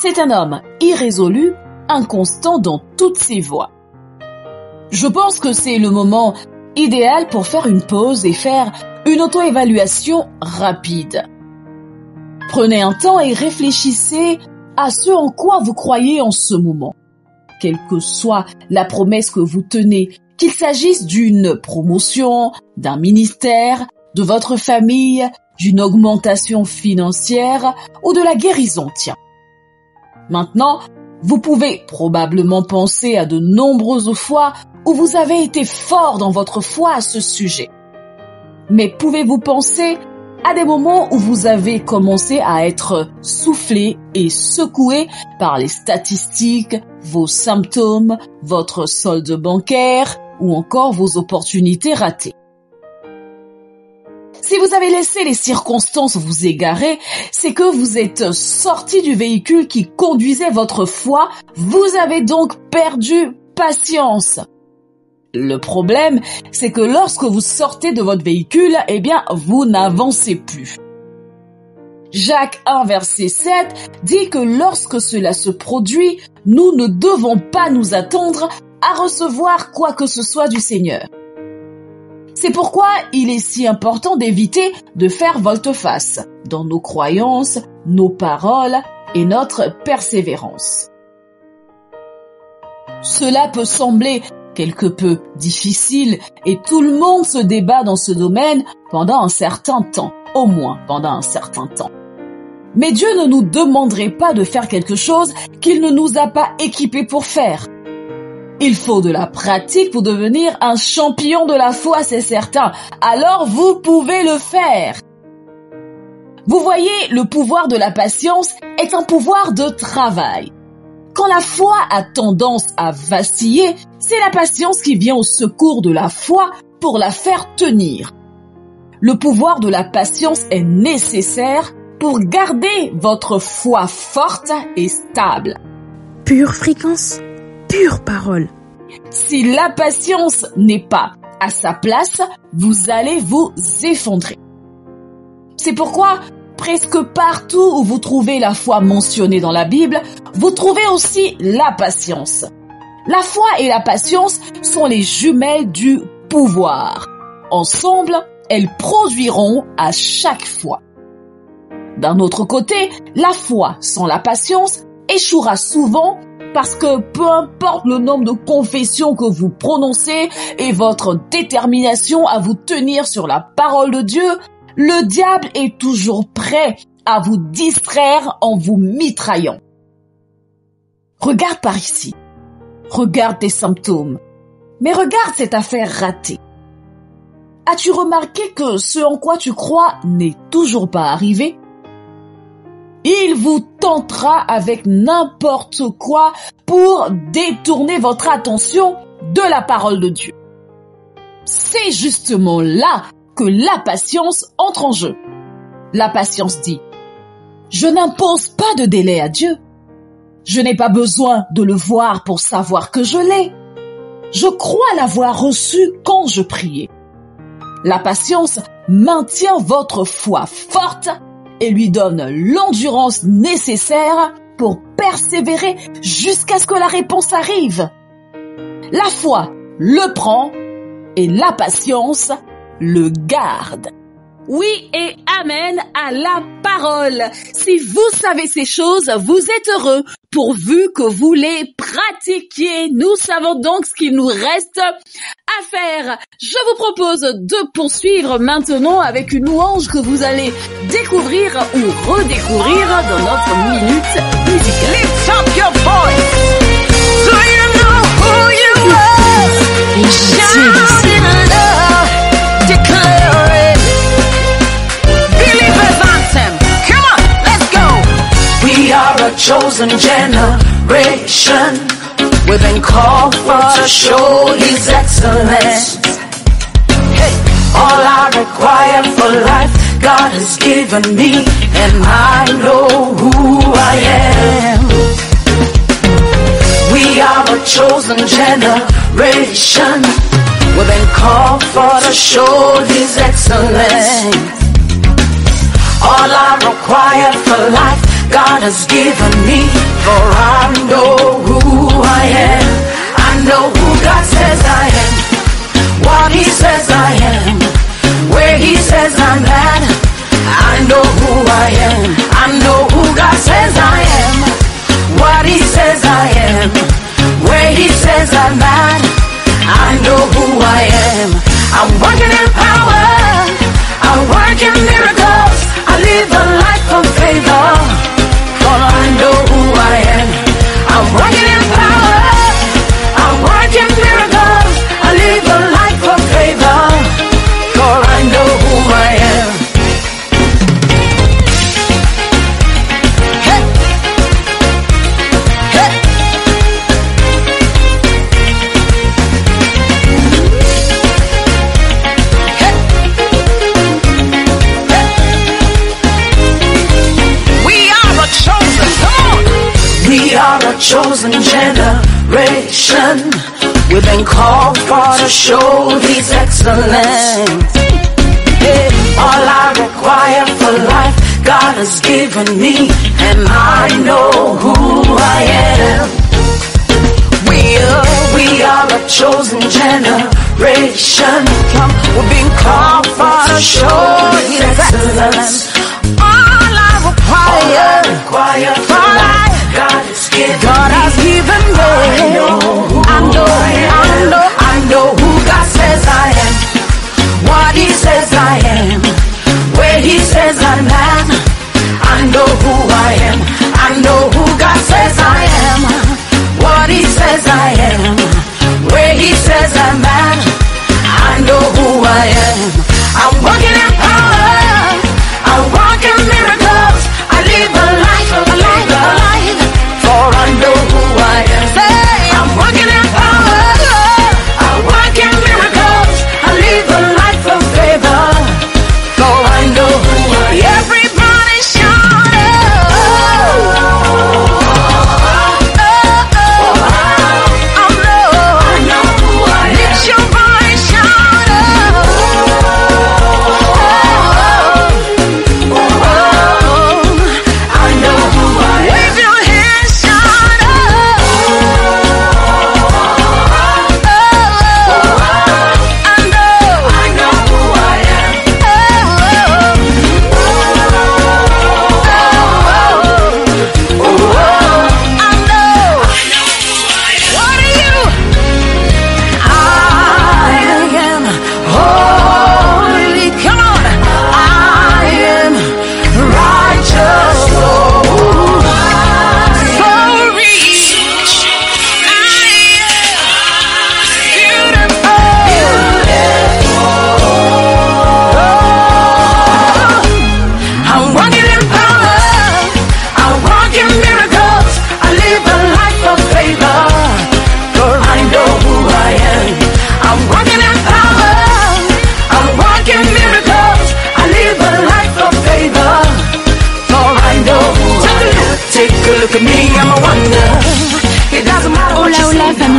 C'est un homme irrésolu, inconstant dans toutes ses voies. » Je pense que c'est le moment idéal pour faire une pause et faire une auto-évaluation rapide. Prenez un temps et réfléchissez à ce en quoi vous croyez en ce moment. Quelle que soit la promesse que vous tenez, qu'il s'agisse d'une promotion, d'un ministère, de votre famille, d'une augmentation financière ou de la guérison, tiens. Maintenant, vous pouvez probablement penser à de nombreuses fois où vous avez été fort dans votre foi à ce sujet. Mais pouvez-vous penser à des moments où vous avez commencé à être soufflé et secoué par les statistiques, vos symptômes, votre solde bancaire ou encore vos opportunités ratées? Si vous avez laissé les circonstances vous égarer, c'est que vous êtes sorti du véhicule qui conduisait votre foi, vous avez donc perdu patience. Le problème, c'est que lorsque vous sortez de votre véhicule, eh bien, vous n'avancez plus. Jacques 1, verset 7 dit que lorsque cela se produit, nous ne devons pas nous attendre à recevoir quoi que ce soit du Seigneur. C'est pourquoi il est si important d'éviter de faire volte-face dans nos croyances, nos paroles et notre persévérance. Cela peut sembler quelque peu difficile et tout le monde se débat dans ce domaine pendant un certain temps, au moins pendant un certain temps. Mais Dieu ne nous demanderait pas de faire quelque chose qu'il ne nous a pas équipés pour faire. Il faut de la pratique pour devenir un champion de la foi, c'est certain. Alors vous pouvez le faire. Vous voyez, le pouvoir de la patience est un pouvoir de travail. Quand la foi a tendance à vaciller, c'est la patience qui vient au secours de la foi pour la faire tenir. Le pouvoir de la patience est nécessaire pour garder votre foi forte et stable. Pure fréquence, pure parole. Si la patience n'est pas à sa place, vous allez vous effondrer. C'est pourquoi presque partout où vous trouvez la foi mentionnée dans la Bible, vous trouvez aussi la patience. La foi et la patience sont les jumelles du pouvoir. Ensemble, elles produiront à chaque fois. D'un autre côté, la foi sans la patience échouera souvent parce que peu importe le nombre de confessions que vous prononcez et votre détermination à vous tenir sur la parole de Dieu, le diable est toujours prêt à vous distraire en vous mitraillant. Regarde par ici. Regarde tes symptômes. Mais regarde cette affaire ratée. As-tu remarqué que ce en quoi tu crois n'est toujours pas arrivé? Il vous tentera avec n'importe quoi pour détourner votre attention de la parole de Dieu. C'est justement là que la patience entre en jeu. La patience dit: je n'impose pas de délai à Dieu. Je n'ai pas besoin de le voir pour savoir que je l'ai. Je crois l'avoir reçu quand je priais. La patience maintient votre foi forte et lui donne l'endurance nécessaire pour persévérer jusqu'à ce que la réponse arrive. La foi le prend et la patience le garde. Oui et amen à la parole. Si vous savez ces choses, vous êtes heureux pourvu que vous les pratiquiez. Nous savons donc ce qu'il nous reste à faire. Je vous propose de poursuivre maintenant avec une louange que vous allez découvrir ou redécouvrir dans notre minute musicale. Lift up your voice. Do you know who you are? Shout in love, declare it. Believers anthem. Come on, let's go. We are a chosen generation. We've been called for to show His excellence. Hey, all I require for life, God has given me, and I know who I am. We are a chosen generation. We've been called for to show His excellence. All I require for life, God has given me, for I know who I am. I know who God says I am, what He says I am, where He says I'm at. I know who I am. I know who God says I am, what He says I am, where He says I'm at. I know who I am. I'm working in power, I work in miracles. a chosen generation. We've been called for to show His excellence. Hey, all I require for life, God has given me, and I know who I am. We are a chosen generation. We've been called for to show His excellence. All I require for life, God has given me. I know who God says I am, what He says I am, where He says I'm at. I know who I am. I know who God says I am, what He says I am, where He says I'm at. I know who I am. I'm walking in power, I walk in miracles, I live a life, for I know who I am. Say, I'm walking in power, I walk in miracles, I live a life of favor, for I know who I am. Everybody shout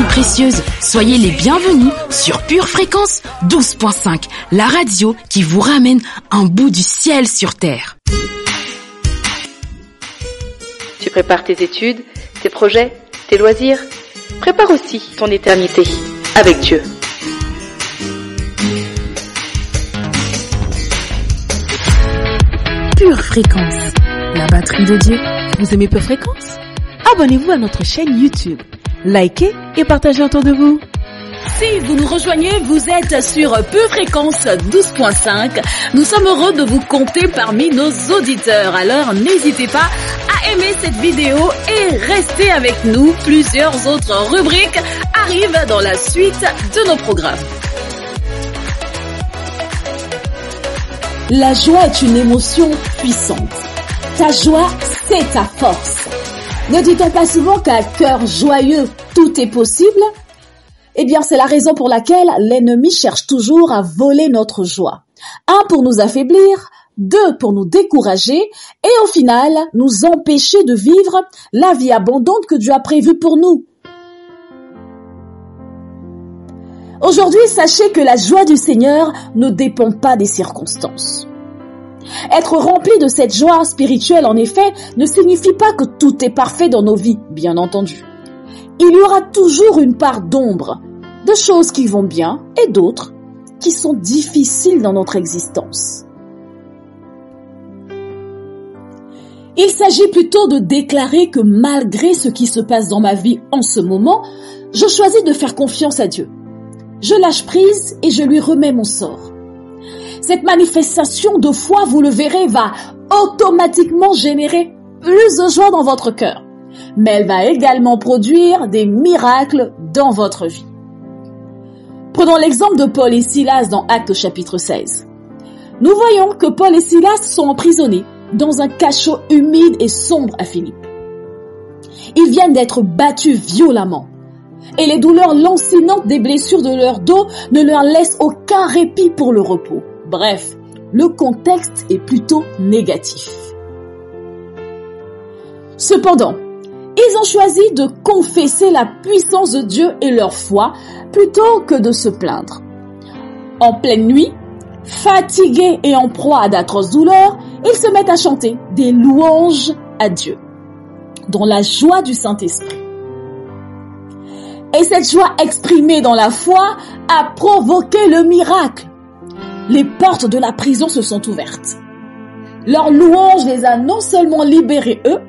précieuse, soyez les bienvenus sur Pure Fréquence 12.5, la radio qui vous ramène un bout du ciel sur terre. Tu prépares tes études, tes projets, tes loisirs. Prépare aussi ton éternité avec Dieu. Pure Fréquence, la batterie de Dieu. Vous aimez Pure Fréquence? Abonnez-vous à notre chaîne YouTube. Likez et partagez autour de vous. Si vous nous rejoignez, vous êtes sur Pure Fréquence 12.5. Nous sommes heureux de vous compter parmi nos auditeurs. Alors n'hésitez pas à aimer cette vidéo et restez avec nous. Plusieurs autres rubriques arrivent dans la suite de nos programmes. La joie est une émotion puissante. Ta joie, c'est ta force. Ne dit-on pas souvent qu'à cœur joyeux, tout est possible? Eh bien, c'est la raison pour laquelle l'ennemi cherche toujours à voler notre joie. 1, pour nous affaiblir, 2, pour nous décourager et au final, nous empêcher de vivre la vie abondante que Dieu a prévue pour nous. Aujourd'hui, sachez que la joie du Seigneur ne dépend pas des circonstances. Être rempli de cette joie spirituelle, en effet, ne signifie pas que tout est parfait dans nos vies, bien entendu. Il y aura toujours une part d'ombre, de choses qui vont bien et d'autres qui sont difficiles dans notre existence. Il s'agit plutôt de déclarer que malgré ce qui se passe dans ma vie en ce moment, je choisis de faire confiance à Dieu. Je lâche prise et je lui remets mon sort. Cette manifestation de foi, vous le verrez, va automatiquement générer plus de joie dans votre cœur. Mais elle va également produire des miracles dans votre vie. Prenons l'exemple de Paul et Silas dans Actes chapitre 16. Nous voyons que Paul et Silas sont emprisonnés dans un cachot humide et sombre à Philippe. Ils viennent d'être battus violemment. Et les douleurs lancinantes des blessures de leur dos ne leur laissent aucun répit pour le repos. Bref, le contexte est plutôt négatif. Cependant, ils Ils ont choisi de confesser la puissance de Dieu et leur foi plutôt que de se plaindre. En pleine nuit, fatigués et en proie à d'atroces douleurs, ils se mettent à chanter des louanges à Dieu, dans la joie du Saint-Esprit. Et cette joie exprimée dans la foi a provoqué le miracle. Les portes de la prison se sont ouvertes. Leur louange les a non seulement libérés eux,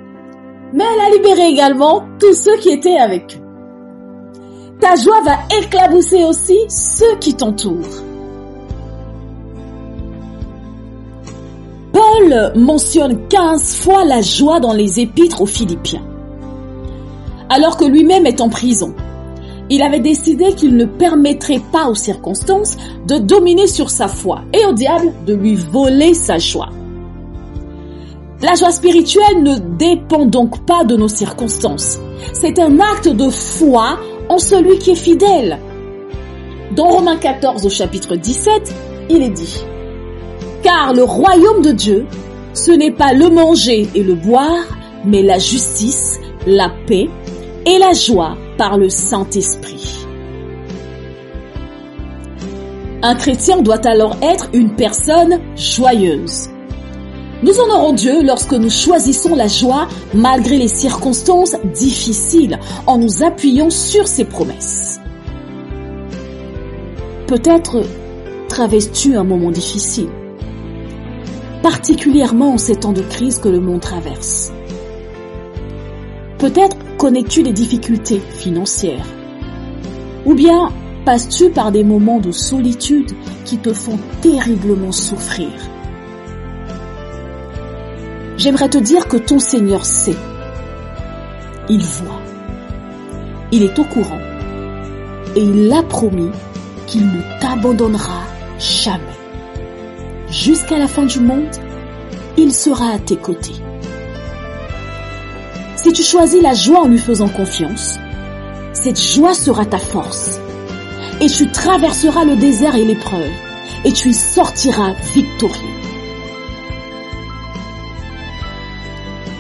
mais elle a libéré également tous ceux qui étaient avec eux. Ta joie va éclabousser aussi ceux qui t'entourent. Paul mentionne 15 fois la joie dans les épîtres aux Philippiens. Alors que lui-même est en prison, il avait décidé qu'il ne permettrait pas aux circonstances de dominer sur sa foi et au diable de lui voler sa joie. La joie spirituelle ne dépend donc pas de nos circonstances. C'est un acte de foi en celui qui est fidèle. Dans Romains 14 au chapitre 17, il est dit « Car le royaume de Dieu, ce n'est pas le manger et le boire, mais la justice, la paix et la joie par le Saint-Esprit. » Un chrétien doit alors être une personne joyeuse. Nous honorons Dieu lorsque nous choisissons la joie malgré les circonstances difficiles en nous appuyant sur ses promesses. Peut-être traverses-tu un moment difficile, particulièrement en ces temps de crise que le monde traverse. Peut-être connais-tu des difficultés financières, ou bien passes-tu par des moments de solitude qui te font terriblement souffrir. J'aimerais te dire que ton Seigneur sait, il voit, il est au courant et il a promis qu'il ne t'abandonnera jamais. Jusqu'à la fin du monde, il sera à tes côtés. Si tu choisis la joie en lui faisant confiance, cette joie sera ta force et tu traverseras le désert et l'épreuve et tu y sortiras victorieux.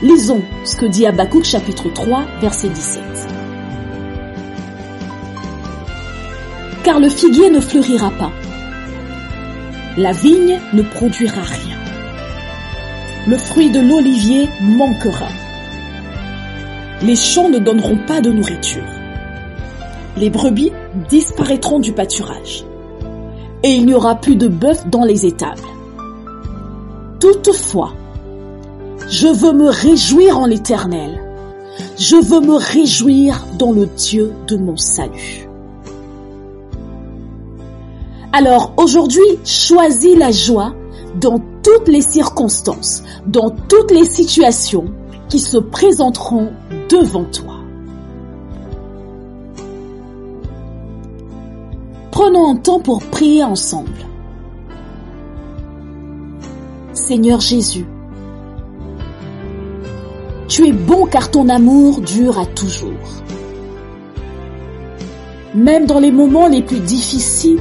Lisons ce que dit Habakkuk chapitre 3, verset 17. Car le figuier ne fleurira pas, la vigne ne produira rien, le fruit de l'olivier manquera, les champs ne donneront pas de nourriture, les brebis disparaîtront du pâturage, et il n'y aura plus de bœuf dans les étables. Toutefois, je veux me réjouir en l'Éternel. Je veux me réjouir dans le Dieu de mon salut. Alors aujourd'hui, choisis la joie dans toutes les circonstances, dans toutes les situations qui se présenteront devant toi. Prenons un temps pour prier ensemble. Seigneur Jésus, tu es bon car ton amour dure à toujours. Même dans les moments les plus difficiles,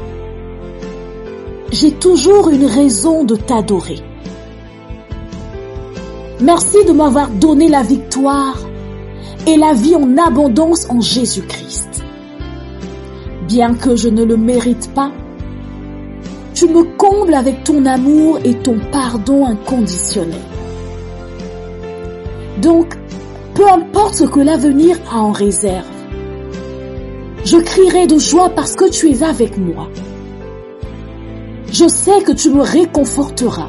j'ai toujours une raison de t'adorer. Merci de m'avoir donné la victoire et la vie en abondance en Jésus-Christ. Bien que je ne le mérite pas, tu me combles avec ton amour et ton pardon inconditionnel. Donc, peu importe ce que l'avenir a en réserve, je crierai de joie parce que tu es avec moi. Je sais que tu me réconforteras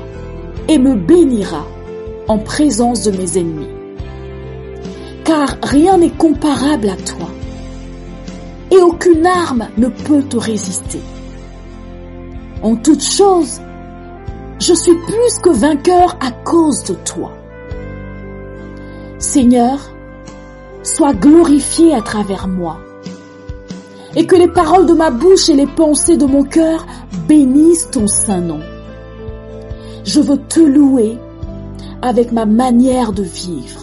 et me béniras en présence de mes ennemis. Car rien n'est comparable à toi et aucune arme ne peut te résister. En toute chose, je suis plus que vainqueur à cause de toi. Seigneur, sois glorifié à travers moi et que les paroles de ma bouche et les pensées de mon cœur bénissent ton saint nom. Je veux te louer avec ma manière de vivre.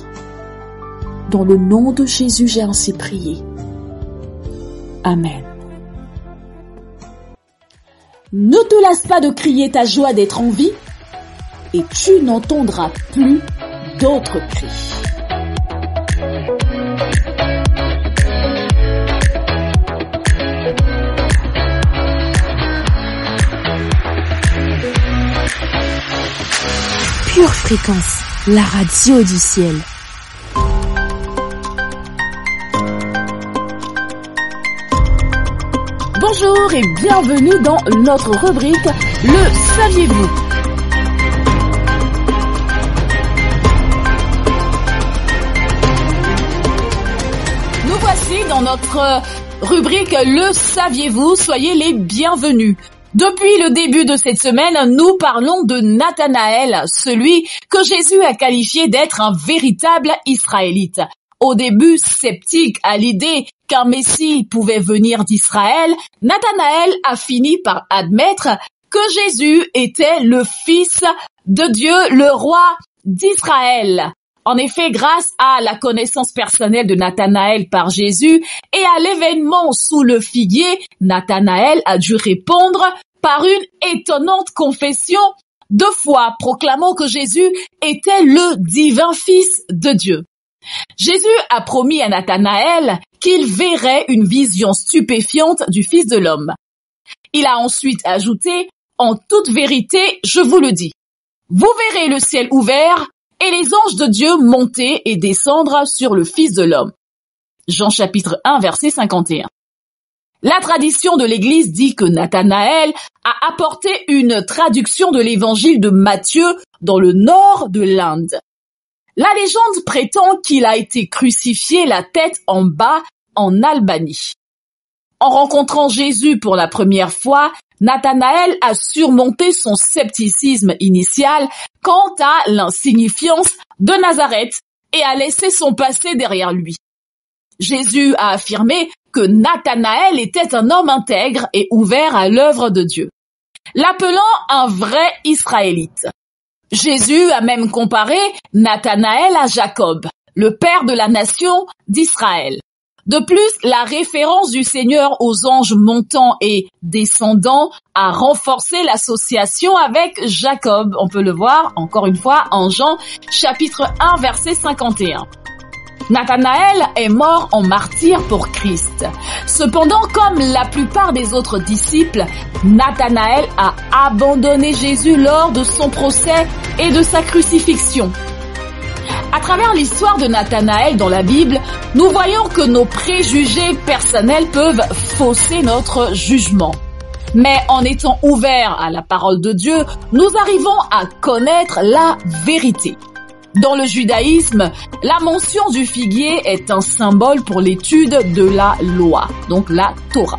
Dans le nom de Jésus, j'ai ainsi prié. Amen. Ne te lasse pas de crier ta joie d'être en vie et tu n'entendras plus d'autres cris. Pure Fréquence, la radio du ciel. Bonjour et bienvenue dans notre rubrique Le Saviez-vous ? Nous voici dans notre rubrique Le Saviez-vous ? Soyez les bienvenus. Depuis le début de cette semaine, nous parlons de Nathanaël, celui que Jésus a qualifié d'être un véritable Israélite. Au début sceptique à l'idée qu'un Messie pouvait venir d'Israël, Nathanaël a fini par admettre que Jésus était le Fils de Dieu, le roi d'Israël. En effet, grâce à la connaissance personnelle de Nathanaël par Jésus et à l'événement sous le figuier, Nathanaël a dû répondre par une étonnante confession de foi, proclamant que Jésus était le divin Fils de Dieu. Jésus a promis à Nathanaël qu'il verrait une vision stupéfiante du Fils de l'homme. Il a ensuite ajouté « En toute vérité, je vous le dis, vous verrez le ciel ouvert et les anges de Dieu monter et descendre sur le Fils de l'homme. » Jean chapitre 1, verset 51. La tradition de l'Église dit que Nathanaël a apporté une traduction de l'évangile de Matthieu dans le nord de l'Inde. La légende prétend qu'il a été crucifié la tête en bas en Albanie. En rencontrant Jésus pour la première fois, Nathanaël a surmonté son scepticisme initial quant à l'insignifiance de Nazareth et a laissé son passé derrière lui. Jésus a affirmé que Nathanaël était un homme intègre et ouvert à l'œuvre de Dieu, l'appelant un vrai Israélite. Jésus a même comparé Nathanaël à Jacob, le père de la nation d'Israël. De plus, la référence du Seigneur aux anges montant et descendant a renforcé l'association avec Jacob. On peut le voir, encore une fois, en Jean, chapitre 1, verset 51. Nathanaël est mort en martyr pour Christ. Cependant, comme la plupart des autres disciples, Nathanaël a abandonné Jésus lors de son procès et de sa crucifixion. À travers l'histoire de Nathanaël dans la Bible, nous voyons que nos préjugés personnels peuvent fausser notre jugement. Mais en étant ouverts à la parole de Dieu, nous arrivons à connaître la vérité. Dans le judaïsme, la mention du figuier est un symbole pour l'étude de la loi, donc la Torah.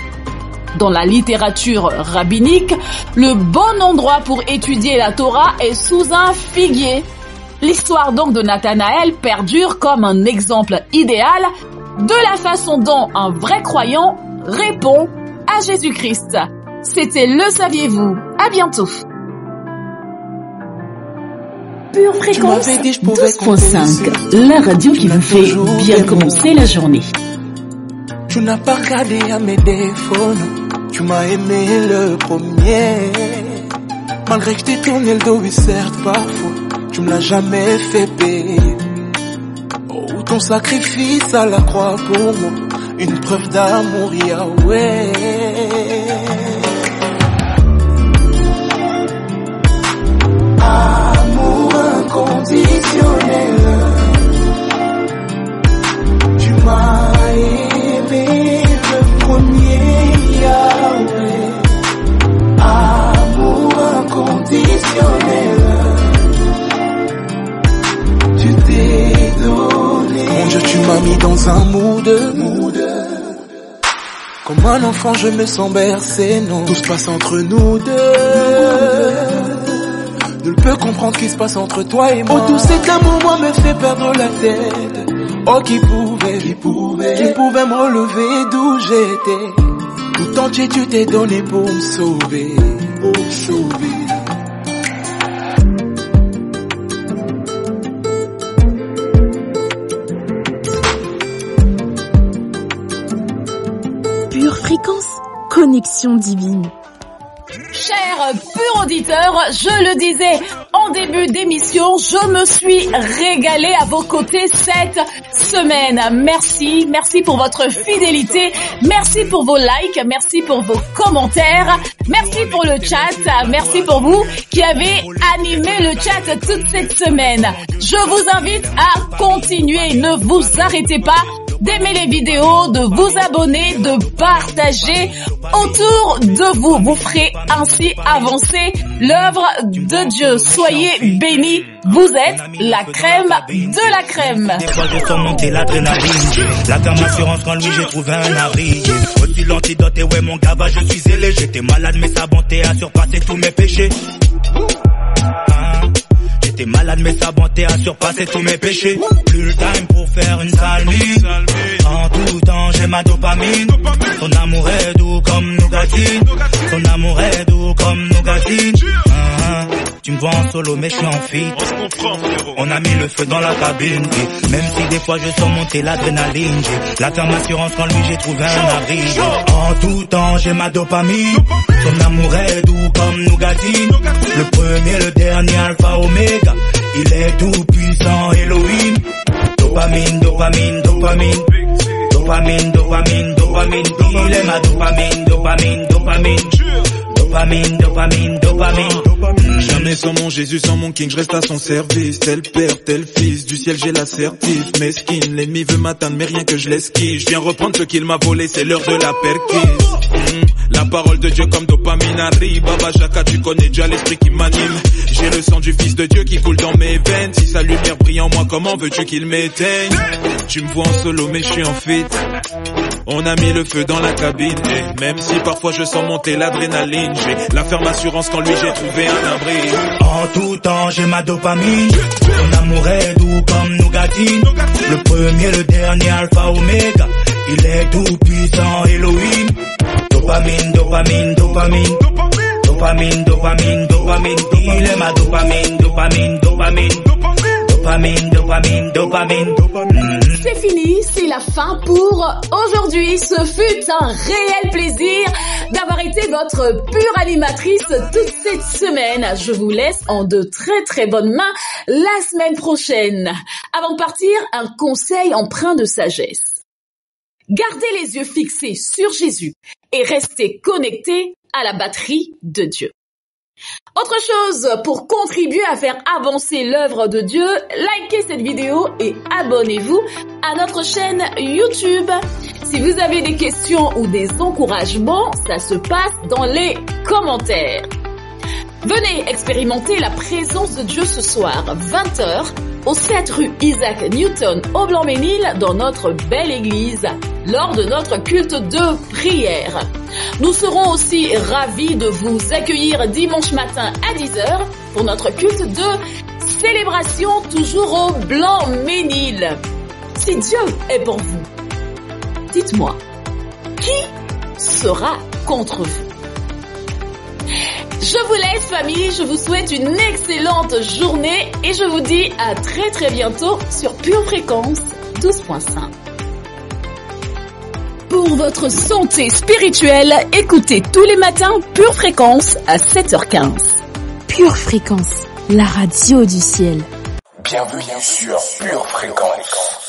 Dans la littérature rabbinique, le bon endroit pour étudier la Torah est sous un figuier. L'histoire donc de Nathanaël perdure comme un exemple idéal de la façon dont un vrai croyant répond à Jésus-Christ. C'était Le Saviez-vous. À bientôt. Pure Fréquence 12.5, la radio qui vous fait bien commencer la journée. Tu n'as pas regardé à mes défauts, non. Tu m'as aimé le premier. Malgré que je t'ai tourné le dos, oui certes parfois, tu me l'as jamais fait payer. Oh, ton sacrifice à la croix pour moi, une preuve d'amour, Yahweh. Inconditionnel, tu m'as aimé le premier, Yahweh. Amour inconditionnel, tu t'es donné. Mon Dieu, tu m'as mis dans un mood. Comme un enfant, je me sens bercé, non. Tout se passe entre nous deux. Nul peut comprendre ce qui se passe entre toi et moi. Oh, tout cet amour, moi, me fait perdre la tête. Oh, qui pouvait me relever d'où j'étais. Tout entier, tu t'es donné pour me sauver. Pure Fréquence, connexion divine. Chers chers purs auditeurs, je le disais en début d'émission, je me suis régalée à vos côtés cette semaine. Merci pour votre fidélité, merci pour vos likes, merci pour vos commentaires, merci pour le chat, merci pour vous qui avez animé le chat toute cette semaine. Je vous invite à continuer, ne vous arrêtez pas d'aimer les vidéos, de vous abonner, de partager autour de vous. Vous ferez ainsi avancer l'œuvre de Dieu. Soyez bénis, vous êtes la crème de la crème. Des fois je sens monter l'adrénaline, la gamme assurance quand lui j'ai trouvé un abri. Aussi l'antidote et ouais mon gars va, je suis zélé. J'étais malade mais sa bonté a surpassé tous mes péchés. J'étais malade mais sa bonté a surpassé tous mes péchés. Plus le time pour faire une salmie. En tout temps j'ai ma dopamine. Son amour est doux comme nougatine. Son amour est doux comme nougatine. Tu me vois en solo mais je suis en feat. On a mis le feu dans la cabine. Et même si des fois je sens monter l'adrénaline, j'ai la ferme assurance quand lui j'ai trouvé un abri. En tout temps j'ai ma dopamine. Son amour est doux comme nougatine. Le premier, le dernier, alpha, oméga. Il est tout puissant, Elohim. Dopamine, dopamine, dopamine. Dopamine, dopamine, dopamine. Il est ma dopamine, dopamine, dopamine. Dopamine, dopamine, dopamine. Jamais sans mon Jésus, sans mon King, je reste à son service. Tel père, tel fils, du ciel j'ai l'assertif. Mesquine, l'ennemi veut m'atteindre mais rien que je l'esquive. Je viens reprendre ce qu'il m'a volé, c'est l'heure de la perquise. La parole de Dieu comme dopamine arrive. Baba Jaka, tu connais déjà l'esprit qui m'anime. J'ai le sang du Fils de Dieu qui coule dans mes veines. Si sa lumière brille en moi, comment veux-tu qu'il m'éteigne? Tu me vois en solo mais je suis en feat. On a mis le feu dans la cabine. Et même si parfois je sens monter l'adrénaline, j'ai la ferme assurance qu'en lui j'ai trouvé un abri. En tout temps j'ai ma dopamine. Son amour est doux comme nougatine. Le premier, le dernier, alpha, oméga. Il est tout puissant, Elohim. Dopamine, dopamine, dopamine. Dopamine, dopamine, dopamine. Il est ma dopamine, dopamine, dopamine. Dopamine, dopamine, dopamine. C'est fini, c'est la fin pour aujourd'hui. Ce fut un réel plaisir d'avoir été votre pure animatrice toute cette semaine. Je vous laisse en de très bonnes mains la semaine prochaine. Avant de partir, un conseil empreint de sagesse. Gardez les yeux fixés sur Jésus et restez connectés à la batterie de Dieu. Autre chose, pour contribuer à faire avancer l'œuvre de Dieu, likez cette vidéo et abonnez-vous à notre chaîne YouTube. Si vous avez des questions ou des encouragements, ça se passe dans les commentaires. Venez expérimenter la présence de Dieu ce soir, 20h, au 7 rue Isaac Newton, au Blanc-Ménil, dans notre belle église, lors de notre culte de prière. Nous serons aussi ravis de vous accueillir dimanche matin à 10h pour notre culte de célébration, toujours au Blanc-Ménil. Si Dieu est pour vous, dites-moi, qui sera contre vous? Je vous laisse famille, je vous souhaite une excellente journée et je vous dis à très bientôt sur Pure Fréquence 12.5. Pour votre santé spirituelle, écoutez tous les matins Pure Fréquence à 7h15. Pure Fréquence, la radio du ciel. Bienvenue sur Pure Fréquence.